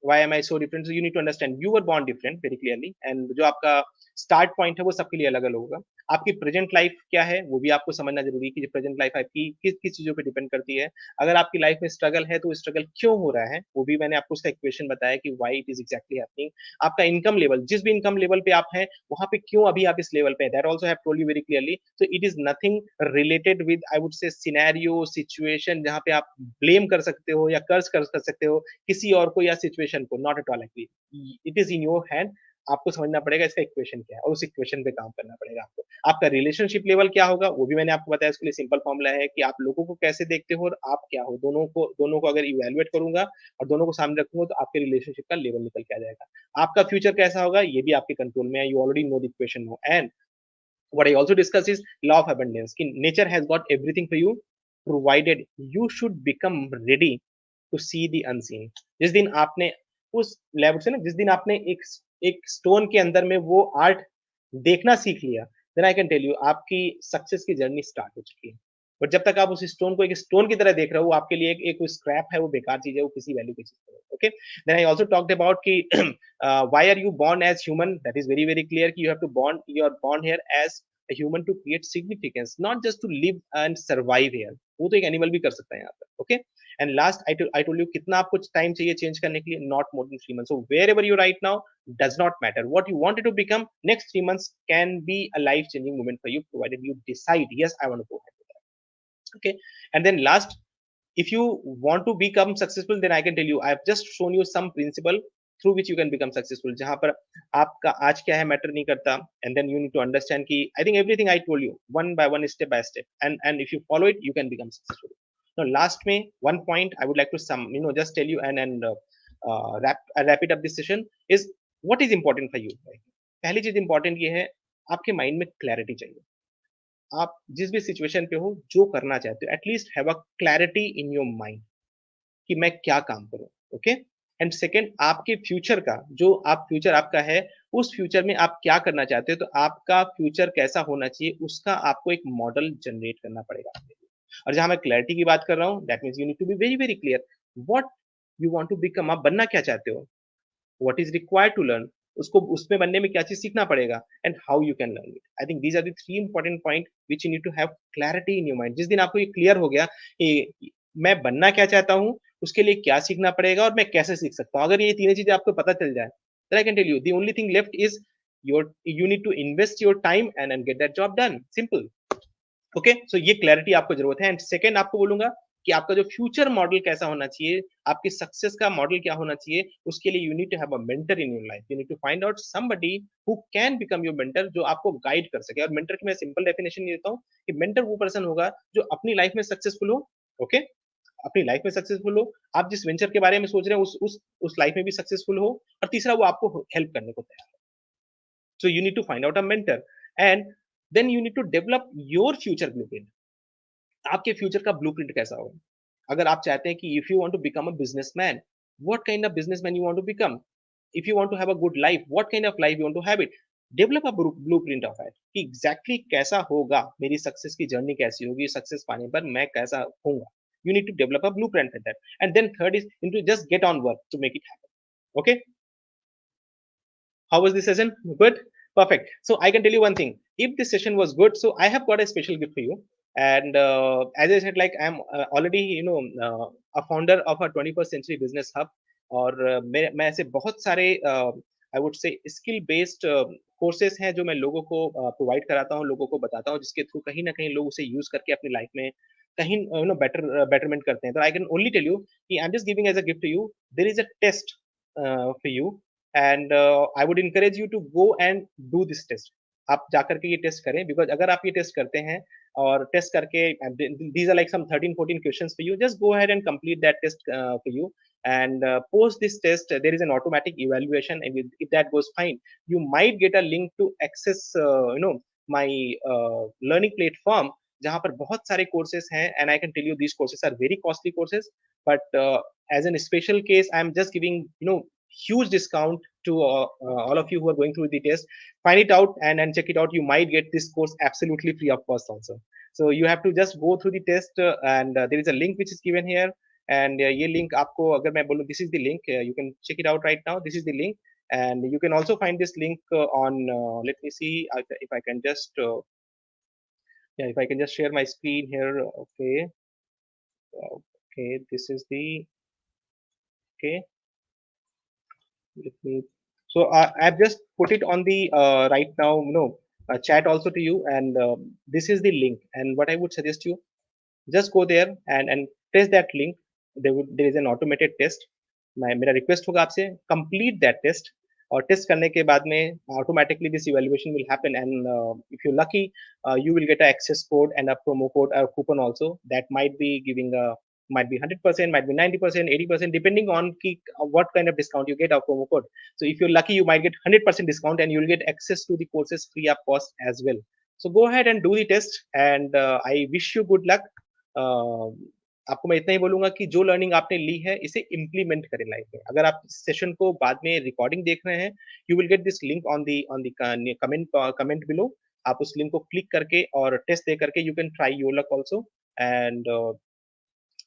why am I so different, so you need to understand you are born different very clearly, and जो आपका स्टार्ट पॉइंट है वो सबके लिए अलग अलग होगा. आपकी प्रेजेंट लाइफ क्या है वो भी आपको समझना जरूरी है कि प्रेजेंट लाइफ आपकी किस किस चीजों पे डिपेंड करती है। अगर आपकी लाइफ में स्ट्रगल है तो स्ट्रगल क्यों हो रहा है वो भी मैंने आपको उसका इक्वेशन बताया कि why it is exactly happening. आपका इनकम लेवल, जिस भी इनकम लेवल पे आप हैं वहां पे क्यों अभी आप इस लेवल पे है, that also have told you very clearly. So it is nothing related with I would से सिनेरियो सिचुएशन जहां पे आप ब्लेम कर सकते हो या कर्ज कर सकते हो किसी और को या सिचुएशन को, not at all actually. It is in your hand. आपको समझना पड़ेगा इसका इक्वेशन क्या है और उस इक्वेशन पे काम करना पड़ेगा आपको। आपका रिलेशनशिप लेवल क्या होगा वो भी मैंने आपको बताया। उसके लिए सिंपल फॉर्मूला है कि आप लोगों को कैसे देखते हो और आप क्या हो, दोनों को अगर इवैल्यूएट करूंगा और दोनों को सामने रखूंगा तो आपके रिलेशनशिप का लेवल निकल के आ जाएगा। आपका फ्यूचर कैसा होगा ये भी आपके कंट्रोल में है, you already know the equation no. And what I also discuss is law of abundance कि nature has got everything for you provided you should become ready to see the unseen। जिस दिन आपने उस level से ना, जिस दिन आपने एक स्टोन के अंदर में वो आर्ट देखना सीख लिया, then I can tell you आपकी सक्सेस की जर्नी स्टार्ट हो चुकी है। बट जब तक आप उस स्टोन को एक स्टोन की तरह देख रहे हो वो आपके लिए एक स्क्रैप है, वो बेकार चीज है, वो किसी वैल्यू की चीज है। Okay, then I also talked about कि why are you born as human, that is very very clear कि you have to born, you are born here as a human to create significance, not just to live and survive here। वो तो एक animal भी कर सकता है यहाँ पर। Okay, and last I told you कितना आपको टाइम चाहिए चेंज करने के लिए, not more than 3 months। So wherever you right now does not matter what you wanted to become, next 3 months can be a life changing moment for you provided you decide yes I want to go ahead with that। Okay, and then last, if you want to become successful then I can tell you I have just shown you some principle through which you can become successful, जहां पर आपका आज क्या है matter नहीं करता। And then you need to understand कि I think everything I told you one by one step by step, and if you follow it you can become successful. now last में one point I would like to sum, just tell you and wrap it up this session is what is important for you। पहली चीज important ये है, आपके mind में clarity चाहिए। आप जिस भी सिचुएशन पे हो जो करना चाहते हो at least have a clarity in your mind कि मैं क्या काम करूं। ओके, एंड सेकंड आपके फ्यूचर का, जो आप फ्यूचर आपका है उस फ्यूचर में आप क्या करना चाहते हो, तो आपका फ्यूचर कैसा होना चाहिए उसका आपको एक मॉडल जनरेट करना पड़ेगा आपके लिए। और जहां मैं क्लैरिटी की बात कर रहा हूं that means you need to be very very clear what you want to become, आप बनना क्या चाहते हो, what is required to learn, उसको उसमें बनने में क्या चीज सीखना पड़ेगा, and how you can learn it. I think these are the three important point which you need to have clarity in your mind. जिस दिन आपको ये क्लियर हो गया कि मैं बनना क्या चाहता हूँ, उसके लिए क्या सीखना पड़ेगा और मैं कैसे सीख सकता हूँ, अगर ये तीनों चीजें आपको पता चल जाए, then I can tell you the only thing left is your you need to invest your time and get that job done, simple। Okay, so ये क्लैरिटी आपको जरूरत है। एंड सेकंड आपको बोलूंगा कि आपका जो फ्यूचर मॉडल कैसा होना चाहिए, आपकी सक्सेस का मॉडल क्या होना चाहिए, उसके लिए you need to have a mentor in your life. You need to find out somebody who can become your mentor, जो आपको गाइड कर सके। और मेंटर की मैं सिंपल डेफिनेशन देता हूँ कि मेंटर वो पर्सन होगा जो अपनी लाइफ में सक्सेसफुल हो। ओके, अपनी लाइफ में सक्सेसफुल हो, आप जिस वेंचर के बारे में सोच रहे हैं उस लाइफ में भी सक्सेसफुल हो, और तीसरा वो आपको हेल्प करने को तैयार है। So you need to find out a mentor, and then you need to develop your future blueprint। आपके फ्यूचर का ब्लूप्रिंट कैसा होगा? अगर आप चाहते हैं कि if you want to become a businessman, what kind of businessman you want to become? If you want to have a good life, what kind of life you want to have it? Develop a blueprint of it कि exactly कैसा होगा, मेरी success की journey कैसी होगी, success पाने पर मैं कैसा होऊंगा। You need to develop a blueprint for that, and then third is into just get on work to make it happen। Okay, how was this session? Good? Perfect. So I can tell you one thing. If this session was good, so I have got a special gift for you. And as I said, like I'm already, a founder of a 21st Century Business Hub। और मैं ऐसे बहुत सारे आई would से skill based courses हैं जो मैं लोगों को प्रोवाइड कराता हूँ, लोगों को बताता हूँ, जिसके थ्रू कहीं ना कहीं लोग उसे यूज करके अपनी लाइफ में कहीं बेटरमेंट करते हैं। तो I can only tell you कि I am just giving as a gift to you, there is a test for you, and I would encourage you to go and do this test. आप जाकर के ये test करें, because अगर आप ये test करते हैं और टेस्ट करके these are like some 13-14 questions for you, just go ahead and complete that test for you, and post this test there is an automatic evaluation, and if that goes fine you might get a link to access my learning platform, जहां पर बहुत सारे courses हैं, and I can tell you these courses are very costly courses, but as an special case I am just giving huge discount to all of you who are going through the test. Find it out and check it out. You might get this course absolutely free of cost also. So you have to just go through the test, and there is a link which is given here, and ये link आपको अगर मैं बोलूँ this is the link, you can check it out right now, this is the link, and you can also find this link on let me see if I can just Yeah, if I can just share my screen here. Okay. Okay, this is the okay. Let me. So I've just put it on the right now, chat also to you, and this is the link. And what I would suggest you, just go there and test that link. There is an automated test. मेरा request होगा आपसे complete that test और test करने के बाद में automatically this evaluation will happen and if you lucky you will get a access code and a promo code or coupon also that might be giving a might be 100%, might be 90%, 80%, depending on what kind of discount you get of promo code. So if you're lucky, you might get 100% discount and you'll get access to the courses free of cost as well. So go ahead and do the test, and I wish you good luck. uh, आपको मैं इतना ही बोलूँगा कि जो learning आपने ली है, इसे implement करें लाइफ में। अगर आप इस सेशन को बाद में रिकॉर्डिंग देख रहे हैं, you will get this link on the comment below. आप उस लिंक को क्लिक करके और टेस्ट दे करके you can try your luck also. And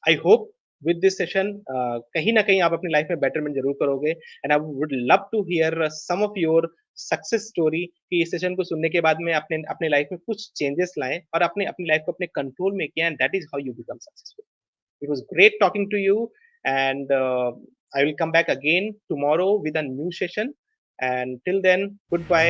I hope with this session कहीं न कहीं आप अपनी लाइफ में बेटरमेंट ज़रूर करोगे, and I would love to hear some of your success story कि इस सेशन को सुनने के बाद में आपने अपने लाइफ में कुछ चेंजेस लाए और आपने अपनी लाइफ को अपने कंट्रोल में किया, and that is how you become successful. It was great talking to you, and I will come back again tomorrow with a new session. And till then, goodbye.